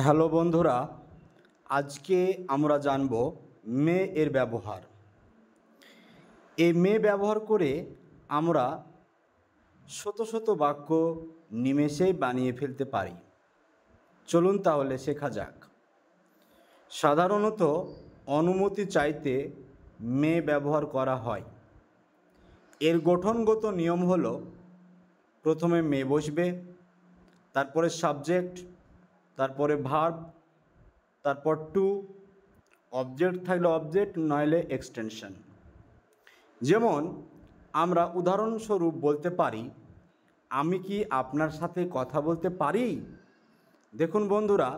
Hello বন্ধুরা, আজকে আমরা জানব মে এর ব্যবহার। এই মে ব্যবহার করে আমরা শত শত বাক্য নিমেষেই বানিয়ে ফেলতে পারি। চলুন তাহলে শেখা যাক। সাধারণত অনুমতি চাইতে মে ব্যবহার করা হয়। এর গঠনগত নিয়ম হলো, প্রথমে মে বসবে, তারপরে সাবজেক্ট, তারপরে ভার্ব, তারপর টু, অবজেক্ট থাকলে অবজেক্ট, নইলে এক্সটেনশন। যেমন আমরা উদাহরণস্বরূপ বলতে পারি, আমি কি আপনার সাথে কথা বলতে পারি? দেখুন বন্ধুরা,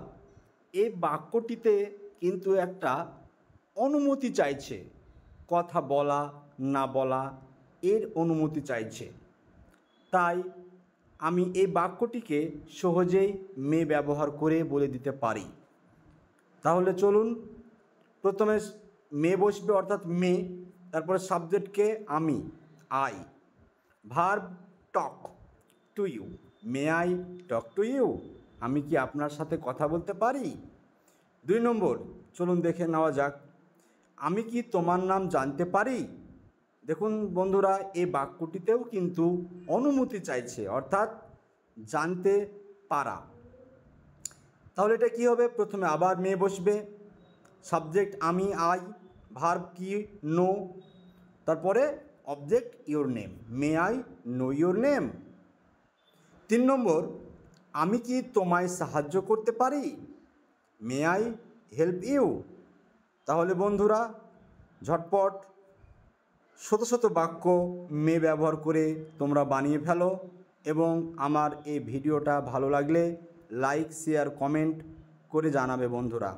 এই বাক্যটিতে কিন্তু একটা অনুমতি চাইছে, কথা বলা না বলা এর অনুমতি চাইছে। তাই আমি এই বাক্যটিকে সহজেই মে ব্যবহার করে বলে দিতে পারি। তাহলে চলুন, প্রথমে মে বসবে অর্থাৎ মে, তারপরে সাবজেক্টকে আমি, I, verb talk to you, may I talk to you, আমি কি আপনার সাথে কথা বলতে পারি। 2 নম্বর, চলুন দেখে নেওয়া যাক, আমি কি তোমার নাম জানতে পারি। দেখুন বন্ধুরা, এই বাক্যটিতেও কিন্তু অনুমতি চাইছে, অর্থাৎ জানতে পারা। তাহলে এটা কী হবে, প্রথমে আবার মে বসবে, সাবজেক্ট আমি, আই, ভার্ব কি, নো, তারপরে object your name, may I know your name. 3 নম্বর, আমি কি তোমায় সাহায্য করতে পারি, মে আই হেল্প ইউ। তাহলে বন্ধুরা, ঝটপট শত শত বাক্য মে ব্যবহার করে তোমরা বানিয়ে ফেলো, এবং আমার এই ভিডিওটা ভালো লাগলে লাইক, শেয়ার, কমেন্ট করে জানাবে বন্ধুরা।